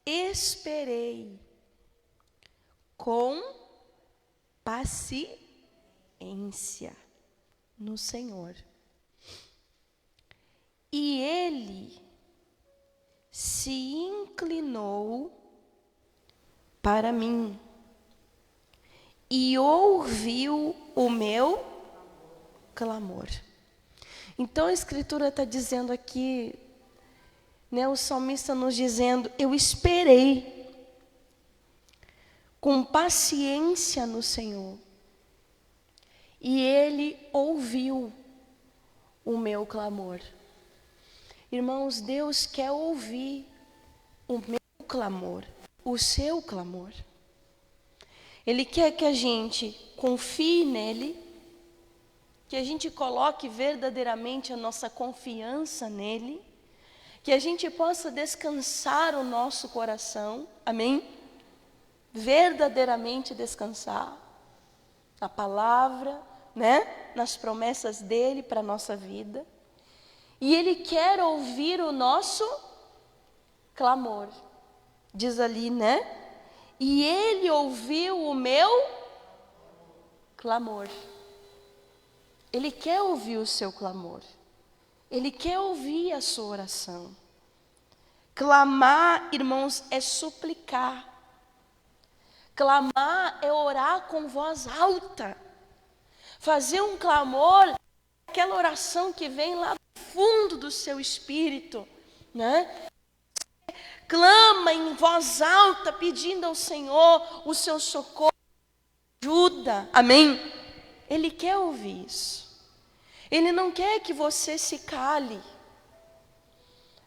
esperei com paciência no Senhor. E Ele se inclinou para mim e ouviu o meu clamor. Então a Escritura está dizendo aqui, né, o salmista nos dizendo: eu esperei com paciência no Senhor, e Ele ouviu o meu clamor. Irmãos, Deus quer ouvir o meu clamor, o seu clamor. Ele quer que a gente confie nele, que a gente coloque verdadeiramente a nossa confiança nele, que a gente possa descansar o nosso coração, amém? Verdadeiramente descansar na palavra, né? Nas promessas dele para a nossa vida. E Ele quer ouvir o nosso clamor. Diz ali, né? E Ele ouviu o meu clamor. Ele quer ouvir o seu clamor. Ele quer ouvir a sua oração. Clamar, irmãos, é suplicar. Clamar é orar com voz alta. Fazer um clamor, aquela oração que vem lá do fundo do seu espírito, né? Clama em voz alta, pedindo ao Senhor o seu socorro, ajuda, amém? Ele quer ouvir isso. Ele não quer que você se cale.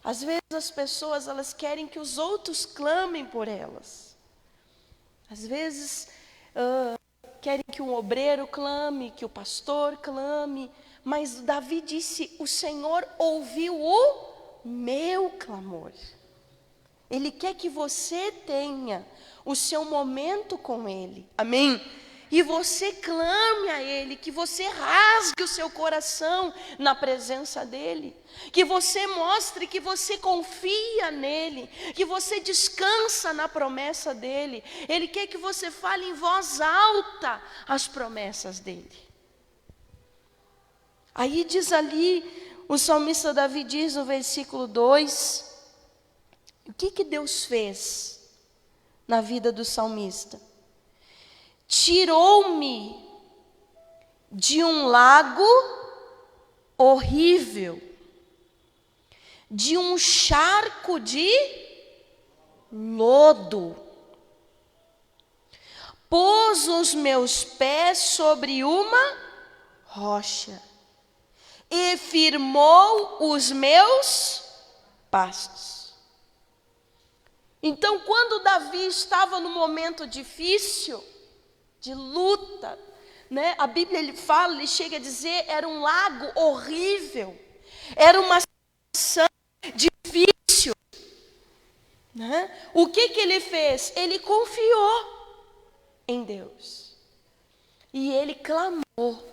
Às vezes as pessoas, elas querem que os outros clamem por elas. Às vezes querem que um obreiro clame, que o pastor clame. Mas Davi disse: o Senhor ouviu o meu clamor. Ele quer que você tenha o seu momento com Ele, amém? E você clame a Ele, que você rasgue o seu coração na presença dEle, que você mostre que você confia nele, que você descansa na promessa dEle. Ele quer que você fale em voz alta as promessas dEle. Aí diz ali, o salmista Davi diz no versículo 2, o que Deus fez na vida do salmista? Tirou-me de um lago horrível, de um charco de lodo, pôs os meus pés sobre uma rocha e firmou os meus passos. Então, quando Davi estava no momento difícil, de luta, né? A Bíblia ele fala, ele chega a dizer, era um lago horrível, era uma situação difícil, né? O que ele fez? Ele confiou em Deus, e ele clamou,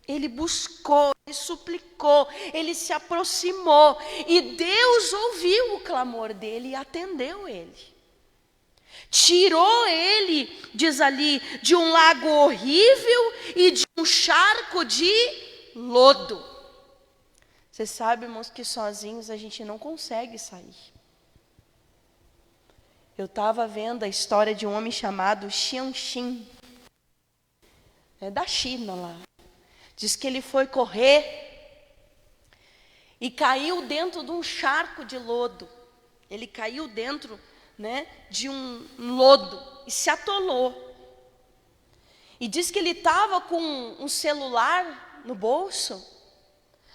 ele buscou, ele suplicou, ele se aproximou, e Deus ouviu o clamor dele e atendeu ele. Tirou ele, diz ali, de um lago horrível e de um charco de lodo. Você sabe, irmãos, que sozinhos a gente não consegue sair. Eu estava vendo a história de um homem chamado Xianxin, da China lá. Diz que ele foi correr e caiu dentro de um charco de lodo. Ele caiu dentro, né, de um lodo e se atolou. E diz que ele estava com um celular no bolso,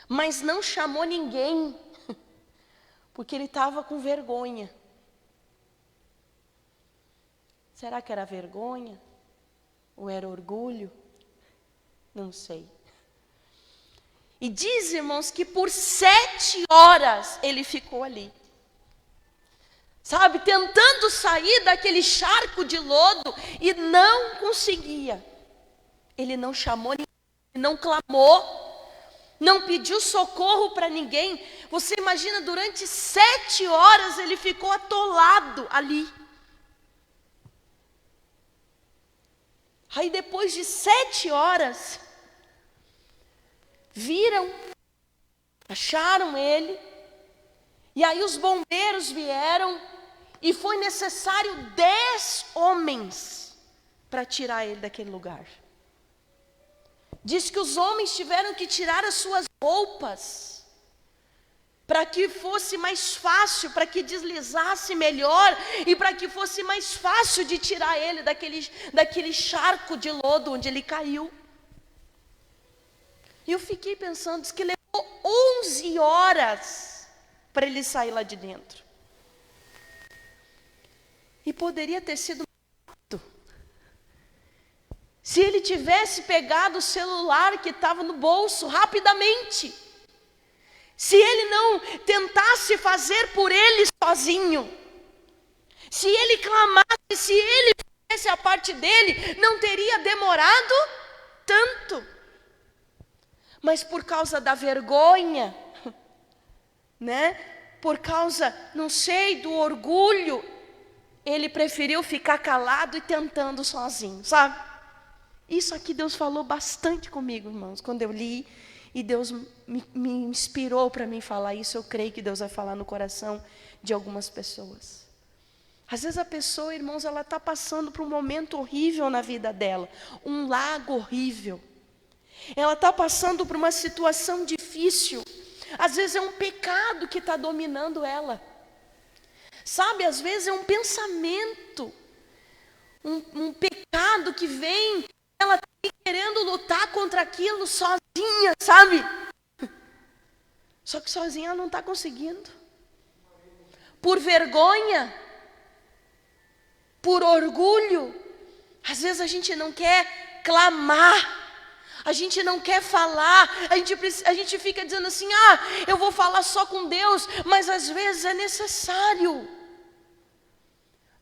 mas não chamou ninguém, porque ele estava com vergonha. Será que era vergonha? Ou era orgulho? Não sei. E diz, irmãos, que por 7 horas ele ficou ali. Sabe, tentando sair daquele charco de lodo e não conseguia. Ele não chamou ninguém, não clamou, não pediu socorro para ninguém. Você imagina, durante 7 horas ele ficou atolado ali. Aí depois de 7 horas, viram, acharam ele, e aí os bombeiros vieram, e foi necessário 10 homens para tirar ele daquele lugar. Diz que os homens tiveram que tirar as suas roupas, para que fosse mais fácil, para que deslizasse melhor, e para que fosse mais fácil de tirar ele daquele charco de lodo onde ele caiu. E eu fiquei pensando, diz que levou 11 horas para ele sair lá de dentro. E poderia ter sido rápido. Se ele tivesse pegado o celular que estava no bolso rapidamente. Se ele não tentasse fazer por ele sozinho. Se ele clamasse, se ele fizesse a parte dele, não teria demorado tanto. Mas por causa da vergonha, né? Por causa, não sei, do orgulho, ele preferiu ficar calado e tentando sozinho, sabe? Isso aqui Deus falou bastante comigo, irmãos, quando eu li, e Deus me inspirou para mim falar isso. Eu creio que Deus vai falar no coração de algumas pessoas. Às vezes a pessoa, irmãos, ela está passando por um momento horrível na vida dela, um lago horrível. Ela está passando por uma situação difícil. Às vezes é um pecado que está dominando ela. Sabe, às vezes é um pensamento, um pecado que vem, ela está querendo lutar contra aquilo sozinha, sabe? Só que sozinha ela não está conseguindo. Por vergonha, por orgulho, às vezes a gente não quer clamar. A gente não quer falar, a gente fica dizendo assim, eu vou falar só com Deus, mas às vezes é necessário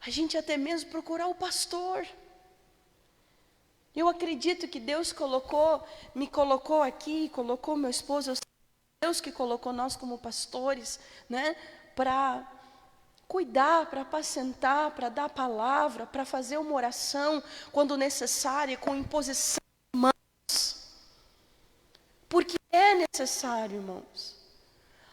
a gente até mesmo procurar o pastor. Eu acredito que Deus me colocou aqui, colocou meu esposo, Deus que colocou nós como pastores, né, para cuidar, para apacentar, para dar palavra, para fazer uma oração quando necessária, com imposição. Porque é necessário, irmãos.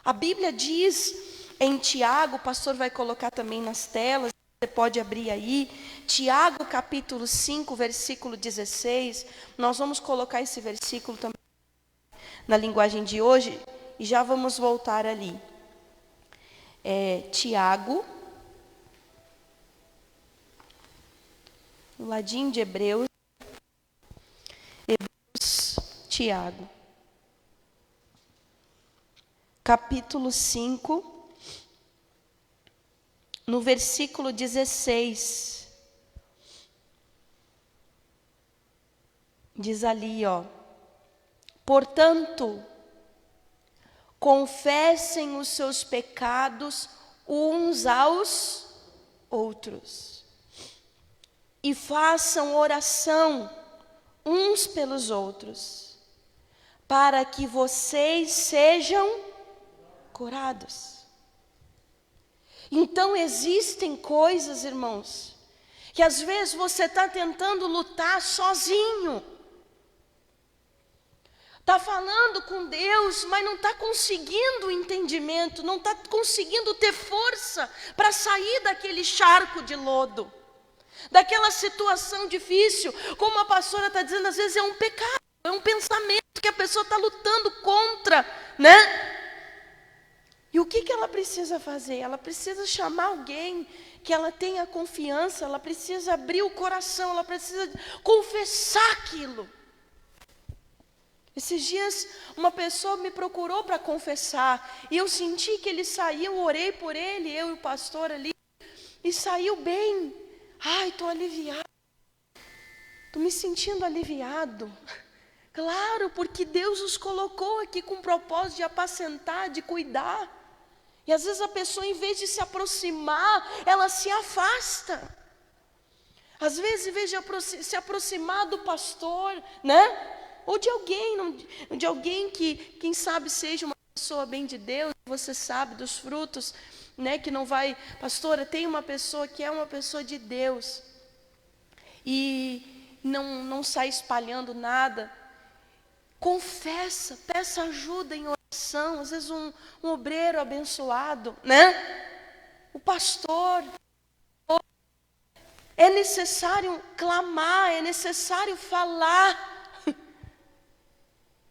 A Bíblia diz em Tiago, o pastor vai colocar também nas telas, você pode abrir aí, Tiago capítulo 5, versículo 16, nós vamos colocar esse versículo também na linguagem de hoje, e já vamos voltar ali. Tiago, no ladinho de Hebreus, Tiago. Capítulo 5, no versículo 16, diz ali, portanto, confessem os seus pecados uns aos outros, e façam oração uns pelos outros, para que vocês sejam curados. Então existem coisas, irmãos, que às vezes você está tentando lutar sozinho. Está falando com Deus, mas não está conseguindo o entendimento, não está conseguindo ter força para sair daquele charco de lodo, daquela situação difícil. Como a pastora está dizendo, às vezes é um pecado, é um pensamento que a pessoa está lutando contra, né? E o que ela precisa fazer? Ela precisa chamar alguém que ela tenha confiança, ela precisa abrir o coração, ela precisa confessar aquilo. Esses dias uma pessoa me procurou para confessar, e eu senti que ele saiu, orei por ele, eu e o pastor ali, e saiu bem. Ai, estou aliviado, estou me sentindo aliviado. Claro, porque Deus os colocou aqui com o propósito de apacentar, de cuidar. E às vezes a pessoa, em vez de se aproximar, ela se afasta. Às vezes, em vez de se aproximar do pastor, né? Ou de alguém que, quem sabe, seja uma pessoa bem de Deus, você sabe dos frutos, né, que não vai... Pastora, tem uma pessoa que é uma pessoa de Deus e não sai espalhando nada. Confessa, peça ajuda em oração. Às vezes um obreiro abençoado, né? O pastor. É necessário clamar, é necessário falar.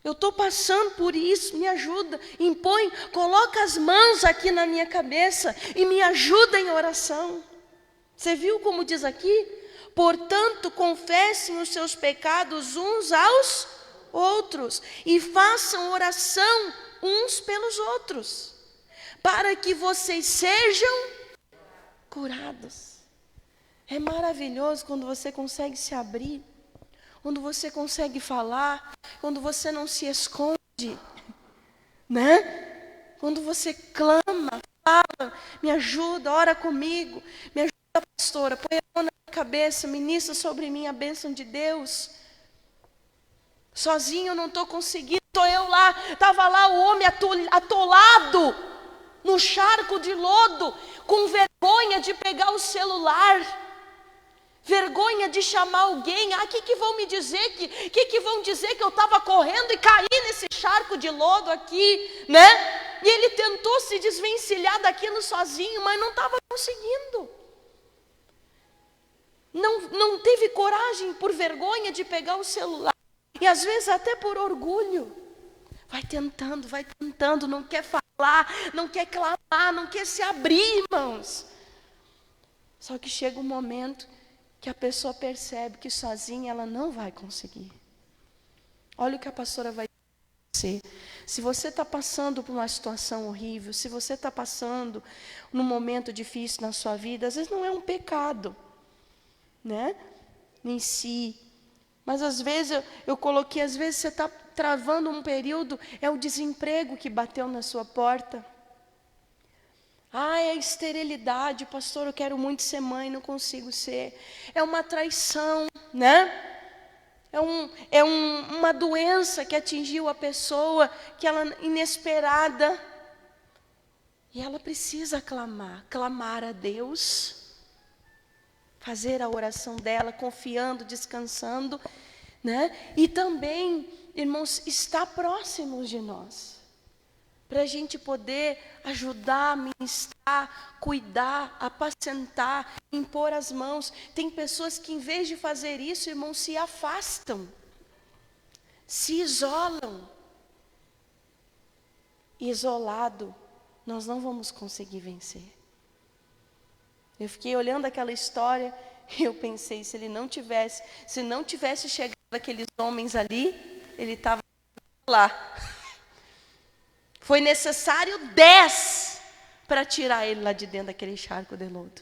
Eu estou passando por isso, me ajuda. Impõe, coloca as mãos aqui na minha cabeça e me ajuda em oração. Você viu como diz aqui? Portanto, confessem os seus pecados uns aos outros e façam oração uns pelos outros, para que vocês sejam curados. É maravilhoso quando você consegue se abrir, quando você consegue falar, quando você não se esconde, né? Quando você clama, fala, me ajuda, ora comigo, me ajuda, pastora, põe a mão na minha cabeça, ministra sobre mim a bênção de Deus. Sozinho eu não estou conseguindo, estou eu lá, estava lá o homem atolado no charco de lodo, com vergonha de pegar o celular, vergonha de chamar alguém. O que vão me dizer? Que vão dizer que eu estava correndo e caí nesse charco de lodo aqui, né? E ele tentou se desvencilhar daquilo sozinho, mas não estava conseguindo. Não teve coragem, por vergonha de pegar o celular. E às vezes até por orgulho. Vai tentando, não quer falar, não quer clamar, não quer se abrir, irmãos. Só que chega um momento que a pessoa percebe que sozinha ela não vai conseguir. Olha o que a pastora vai dizer. Se você está passando por uma situação horrível, se você está passando num momento difícil na sua vida, às vezes não é um pecado, né, em si. Mas às vezes, eu coloquei, às vezes você está travando um período, é o desemprego que bateu na sua porta. É a esterilidade, pastor, eu quero muito ser mãe, não consigo ser. É uma traição, né? Uma doença que atingiu a pessoa, que ela inesperada. E ela precisa clamar a Deus. Fazer a oração dela, confiando, descansando, né? E também, irmãos, estar próximos de nós, para a gente poder ajudar, ministrar, cuidar, apacentar, impor as mãos. Tem pessoas que, em vez de fazer isso, irmãos, se afastam, se isolam. Isolado, nós não vamos conseguir vencer. Eu fiquei olhando aquela história e eu pensei, se não tivesse chegado aqueles homens ali, ele estava lá. Foi necessário 10 para tirar ele lá de dentro daquele charco de lodo.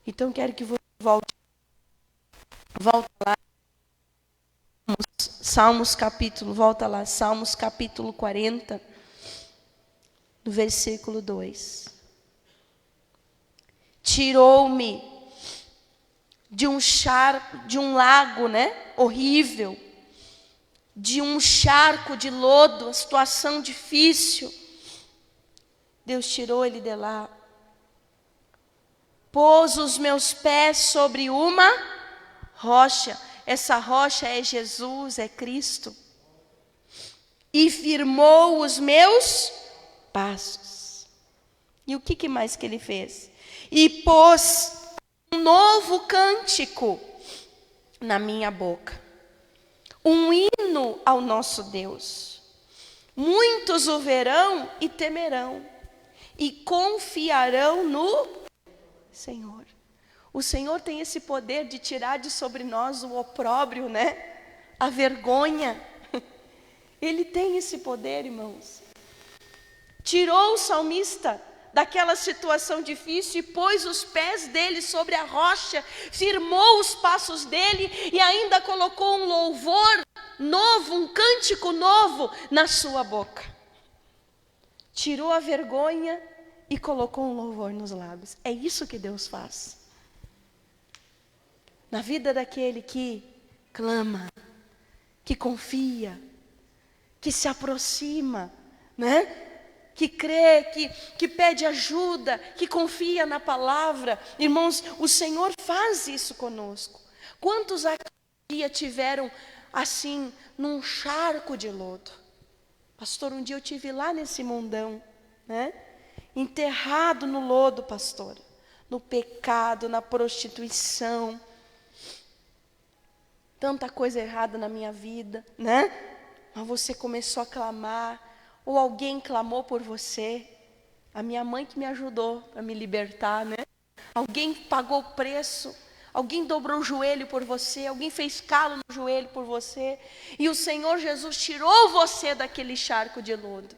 Então quero que você volte lá. Salmos capítulo 40, do versículo 2. Tirou-me de um lago, né, horrível, de um charco de lodo, uma situação difícil. Deus tirou ele de lá. Pôs os meus pés sobre uma rocha. Essa rocha é Jesus, é Cristo. E firmou os meus passos. E o que mais que ele fez? E pôs um novo cântico na minha boca, um hino ao nosso Deus. Muitos o verão e temerão, e confiarão no Senhor. O Senhor tem esse poder de tirar de sobre nós o opróbrio, né? A vergonha. Ele tem esse poder, irmãos. Tirou o salmista daquela situação difícil e pôs os pés dele sobre a rocha, firmou os passos dele e ainda colocou um louvor novo, um cântico novo na sua boca. Tirou a vergonha e colocou um louvor nos lábios. É isso que Deus faz. Na vida daquele que clama, que confia, que se aproxima, né? Que crê, que pede ajuda, que confia na palavra. Irmãos, o Senhor faz isso conosco. Quantos aqui um dia tiveram assim, num charco de lodo? Pastor, um dia eu tive lá nesse mundão, né? Enterrado no lodo, pastor, no pecado, na prostituição, tanta coisa errada na minha vida, né? Mas você começou a clamar, ou alguém clamou por você. A minha mãe que me ajudou a me libertar, né? Alguém pagou o preço, alguém dobrou o joelho por você, alguém fez calo no joelho por você, e o Senhor Jesus tirou você daquele charco de lodo,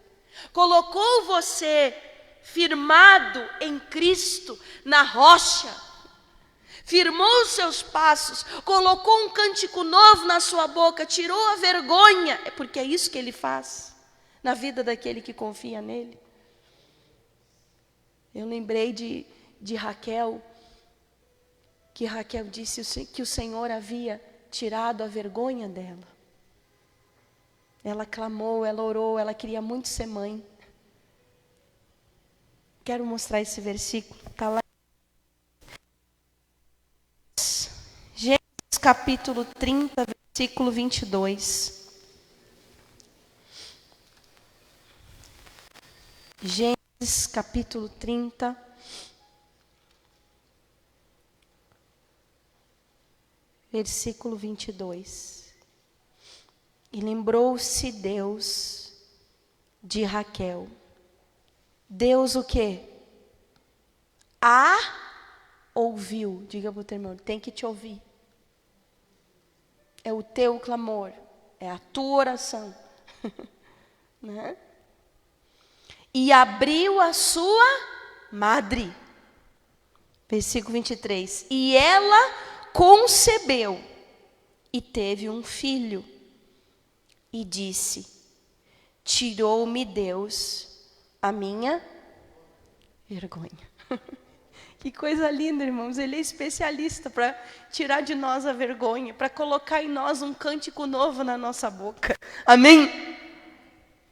colocou você firmado em Cristo, na rocha, firmou os seus passos, colocou um cântico novo na sua boca, tirou a vergonha, porque é isso que Ele faz na vida daquele que confia nele. Eu lembrei de Raquel, que Raquel disse que o Senhor havia tirado a vergonha dela. Ela clamou, ela orou, ela queria muito ser mãe. Quero mostrar esse versículo, está lá. Gênesis capítulo 30, versículo 22. Gênesis capítulo 30, versículo 22. E lembrou-se Deus de Raquel. Deus o quê? A ouviu. Diga para o teu irmão, tem que te ouvir. É o teu clamor, é a tua oração. Né? E abriu a sua madre. Versículo 23. E ela concebeu e teve um filho. E disse: tirou-me Deus a minha vergonha. Que coisa linda, irmãos. Ele é especialista para tirar de nós a vergonha, para colocar em nós um cântico novo na nossa boca. Amém?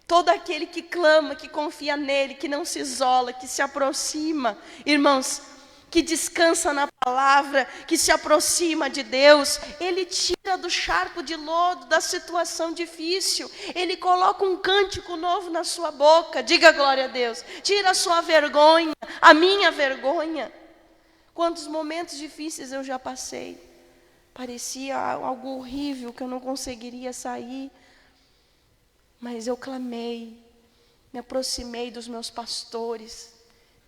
Todo aquele que clama, que confia nele, que não se isola, que se aproxima, irmãos, que descansa na palavra, que se aproxima de Deus, ele tira do charco de lodo, da situação difícil, ele coloca um cântico novo na sua boca. Diga glória a Deus. Tira a sua vergonha, a minha vergonha. Quantos momentos difíceis eu já passei, parecia algo horrível, que eu não conseguiria sair, mas eu clamei, me aproximei dos meus pastores,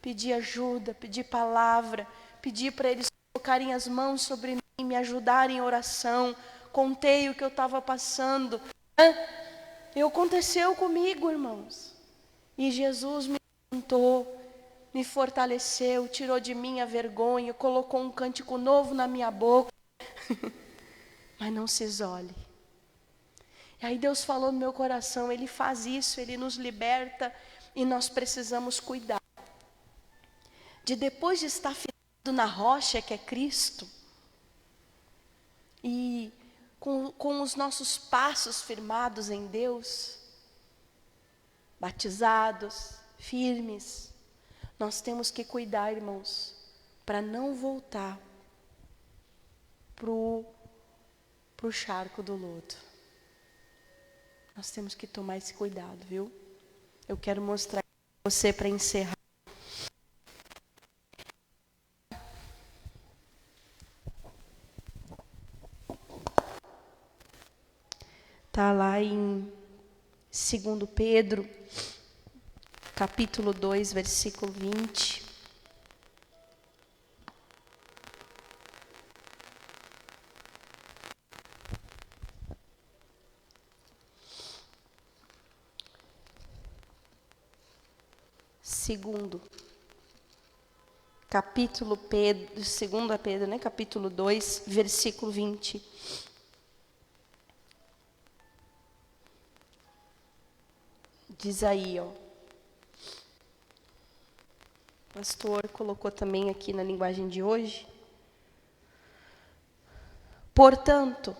pedi ajuda, pedi palavra, pedi para eles colocarem as mãos sobre mim, me ajudarem em oração, contei o que eu estava passando. E aconteceu comigo, irmãos, e Jesus me levantou, me fortaleceu, tirou de mim a vergonha, colocou um cântico novo na minha boca. Mas não se isole. E aí Deus falou no meu coração, Ele faz isso, Ele nos liberta, e nós precisamos cuidar de, depois de estar firmado na rocha que é Cristo, e com os nossos passos firmados em Deus, batizados, firmes, nós temos que cuidar, irmãos, para não voltar pro charco do lodo. Nós temos que tomar esse cuidado, viu? Eu quero mostrar para você para encerrar. Está lá em 2 Pedro, capítulo 2, versículo 20. Segundo capítulo Pedro, 2 Pedro, né? Capítulo 2, versículo 20. Diz aí, ó. O pastor colocou também aqui na linguagem de hoje. Portanto,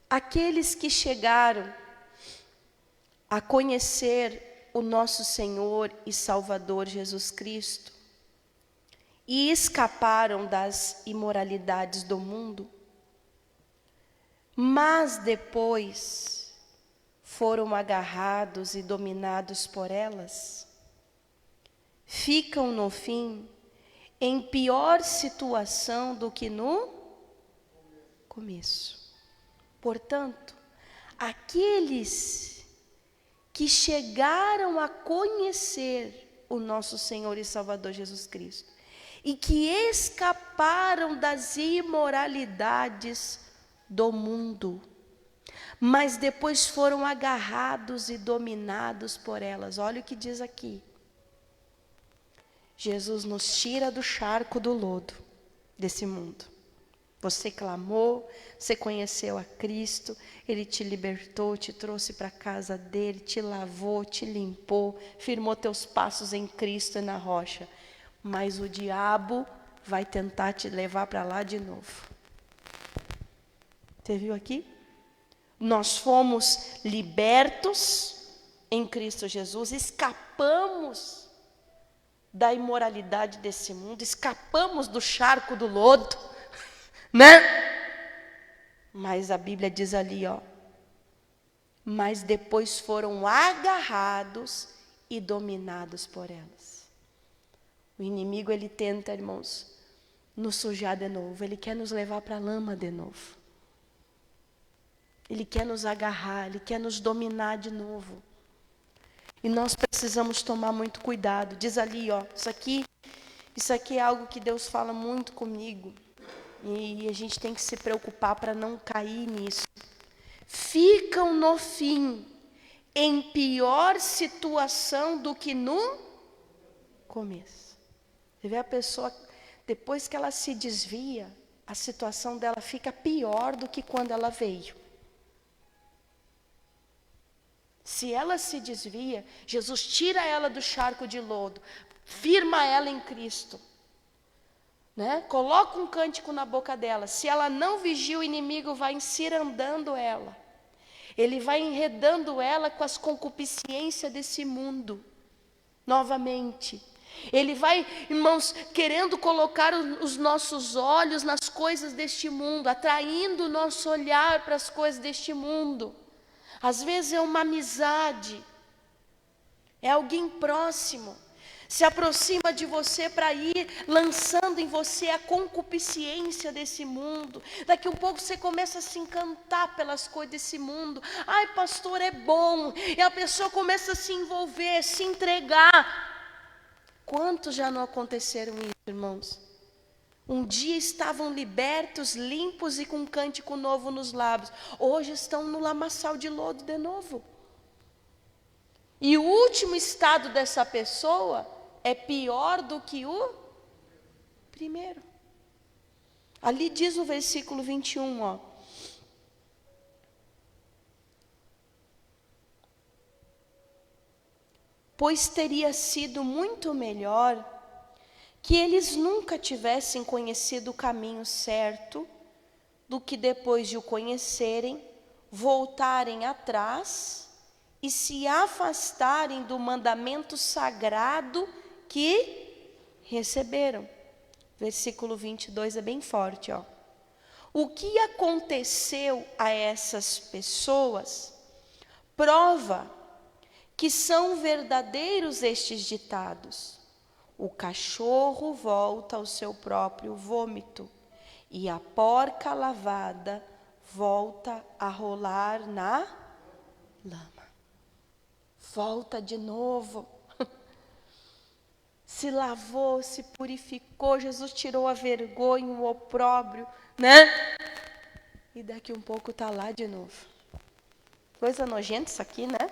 aqueles que chegaram a conhecer o nosso Senhor e Salvador Jesus Cristo e escaparam das imoralidades do mundo, mas depois foram agarrados e dominados por elas, ficam no fim em pior situação do que no começo. Portanto, aqueles que chegaram a conhecer o nosso Senhor e Salvador Jesus Cristo e que escaparam das imoralidades do mundo, mas depois foram agarrados e dominados por elas. Olha o que diz aqui. Jesus nos tira do charco do lodo desse mundo. Você clamou, você conheceu a Cristo, Ele te libertou, te trouxe para a casa dEle, te lavou, te limpou, firmou teus passos em Cristo e na rocha. Mas o diabo vai tentar te levar para lá de novo. Você viu aqui? Nós fomos libertos em Cristo Jesus, escapamos da imoralidade desse mundo, escapamos do charco do lodo, né? Mas a Bíblia diz ali, ó, mas depois foram agarrados e dominados por elas. O inimigo, ele tenta, irmãos, nos sujar de novo, ele quer nos levar para a lama de novo. Ele quer nos agarrar, ele quer nos dominar de novo. E nós precisamos tomar muito cuidado. Diz ali, ó, isso aqui é algo que Deus fala muito comigo. E a gente tem que se preocupar para não cair nisso. Ficam no fim em pior situação do que no começo. Você vê a pessoa, depois que ela se desvia, a situação dela fica pior do que quando ela veio. Se ela se desvia, Jesus tira ela do charco de lodo, firma ela em Cristo, né? Coloca um cântico na boca dela. Se ela não vigia, o inimigo vai encirandando ela. Ele vai enredando ela com as concupiscências desse mundo, novamente. Ele vai, irmãos, querendo colocar os nossos olhos nas coisas deste mundo, atraindo o nosso olhar para as coisas deste mundo. Às vezes é uma amizade, é alguém próximo, se aproxima de você para ir lançando em você a concupiscência desse mundo. Daqui um pouco você começa a se encantar pelas coisas desse mundo. Ai, pastor, é bom. E a pessoa começa a se envolver, se entregar. Quantos já não aconteceram isso, irmãos? Um dia estavam libertos, limpos e com um cântico novo nos lábios. Hoje estão no lamaçal de lodo de novo. E o último estado dessa pessoa é pior do que o primeiro. Ali diz no versículo 21, ó. Pois teria sido muito melhor que eles nunca tivessem conhecido o caminho certo, do que depois de o conhecerem, voltarem atrás e se afastarem do mandamento sagrado que receberam. Versículo 22 é bem forte, ó. O que aconteceu a essas pessoas prova que são verdadeiros estes ditados. O cachorro volta ao seu próprio vômito, e a porca lavada volta a rolar na lama. Volta de novo. Se lavou, se purificou, Jesus tirou a vergonha, o opróbrio, né? E daqui um pouco está lá de novo. Coisa nojenta isso aqui, né?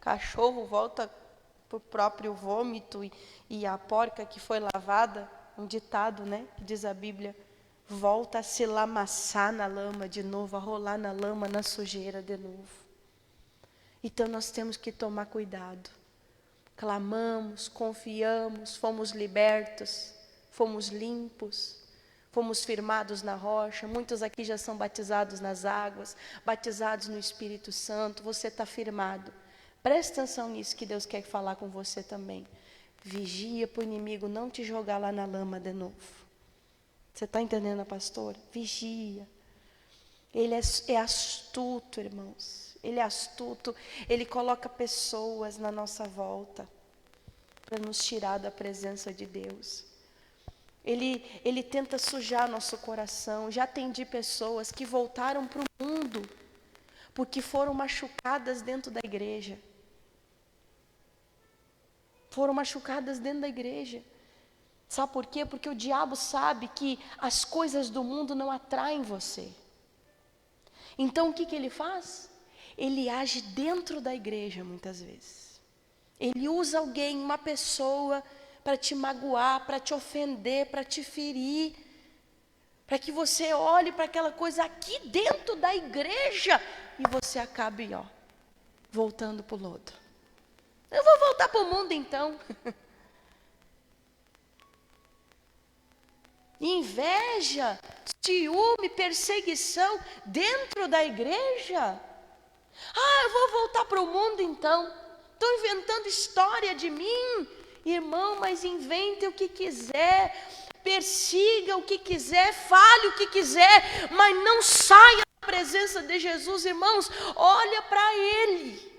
Cachorro volta para o próprio vômito e a porca que foi lavada, um ditado, né? Que diz a Bíblia, volta a se lamaçar na lama de novo, a rolar na lama, na sujeira de novo. Então nós temos que tomar cuidado. Clamamos, confiamos, fomos libertos, fomos limpos, fomos firmados na rocha. Muitos aqui já são batizados nas águas, batizados no Espírito Santo. Você está firmado. Presta atenção nisso que Deus quer falar com você também. Vigia para o inimigo não te jogar lá na lama de novo. Você está entendendo, pastora? Vigia. Ele é astuto, irmãos. Ele é astuto. Ele coloca pessoas na nossa volta para nos tirar da presença de Deus. Ele tenta sujar nosso coração. Já atendi pessoas que voltaram para o mundo porque foram machucadas dentro da igreja. Foram machucadas dentro da igreja. Sabe por quê? Porque o diabo sabe que as coisas do mundo não atraem você. Então o que ele faz? Ele age dentro da igreja muitas vezes. Ele usa alguém, uma pessoa, para te magoar, para te ofender, para te ferir. Para que você olhe para aquela coisa aqui dentro da igreja e você acabe, voltando para o lodo. Eu vou voltar para o mundo então. Inveja, ciúme, perseguição dentro da igreja. Eu vou voltar para o mundo então. Estão inventando história de mim. Irmão, mas invente o que quiser, persiga o que quiser, fale o que quiser, mas não saia da presença de Jesus, irmãos. Olha para Ele.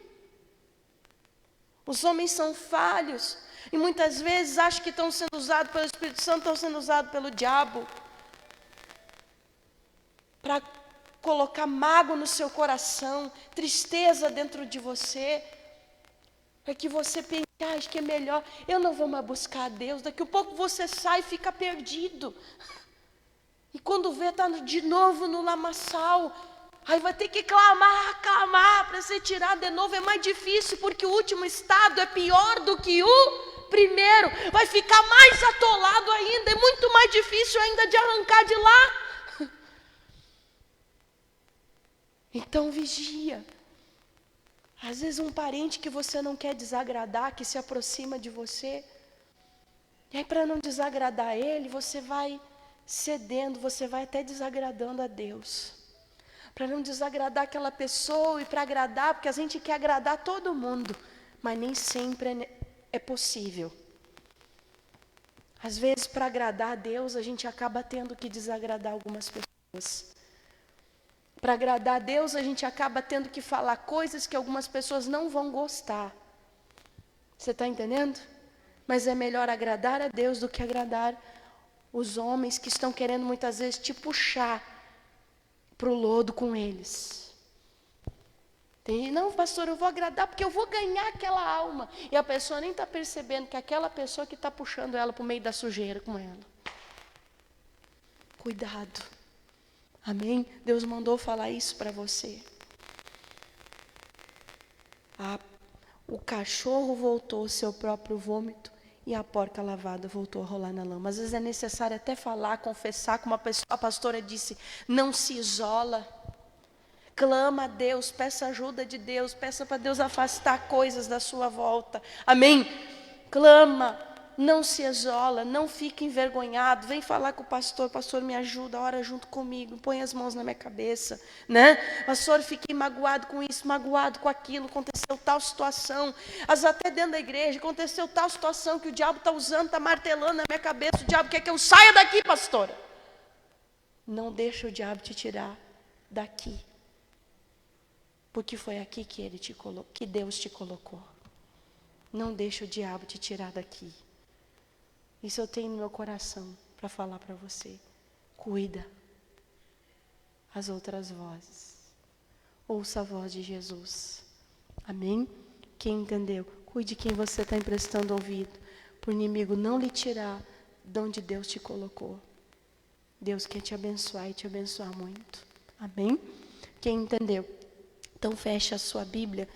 Os homens são falhos e muitas vezes acham que estão sendo usados pelo Espírito Santo, estão sendo usados pelo diabo para colocar mágoa no seu coração, tristeza dentro de você, para que você pense, acho que é melhor, eu não vou mais buscar a Deus. Daqui a pouco você sai e fica perdido, e quando vê, está de novo no lamaçal. Aí vai ter que clamar para ser tirado de novo. É mais difícil, porque o último estado é pior do que o primeiro. Vai ficar mais atolado ainda. É muito mais difícil ainda de arrancar de lá. Então vigia. Às vezes um parente que você não quer desagradar, que se aproxima de você. E aí, para não desagradar ele, você vai cedendo, você vai até desagradando a Deus. Para não desagradar aquela pessoa e para agradar, porque a gente quer agradar todo mundo, mas nem sempre é possível. Às vezes, para agradar a Deus, a gente acaba tendo que desagradar algumas pessoas. Para agradar a Deus, a gente acaba tendo que falar coisas que algumas pessoas não vão gostar. Você está entendendo? Mas é melhor agradar a Deus do que agradar os homens que estão querendo muitas vezes te puxar para o lodo com eles. Não, pastor, eu vou agradar porque eu vou ganhar aquela alma. E a pessoa nem está percebendo que aquela pessoa que está puxando ela para o meio da sujeira com ela. Cuidado. Amém? Deus mandou falar isso para você. O cachorro voltou ao seu próprio vômito e a porca lavada voltou a rolar na lama. Às vezes é necessário até falar, confessar, como a pastora disse, não se isola. Clama a Deus, peça ajuda de Deus, peça para Deus afastar coisas da sua volta. Amém? Clama, não se isola, não fique envergonhado. Vem falar com o pastor me ajuda, ora junto comigo, põe as mãos na minha cabeça, né? Pastor, fiquei magoado com isso, magoado com aquilo, aconteceu tal situação. Até dentro da igreja, aconteceu tal situação que o diabo está usando, está martelando na minha cabeça, o diabo quer que eu saia daqui, pastora. Não deixa o diabo te tirar daqui. Porque foi aqui que que Deus te colocou. Não deixa o diabo te tirar daqui. Isso eu tenho no meu coração para falar para você. Cuida as outras vozes. Ouça a voz de Jesus. Amém? Quem entendeu? Cuide quem você está emprestando ouvido. Para o inimigo não lhe tirar de onde Deus te colocou. Deus quer te abençoar e te abençoar muito. Amém? Quem entendeu? Então feche a sua Bíblia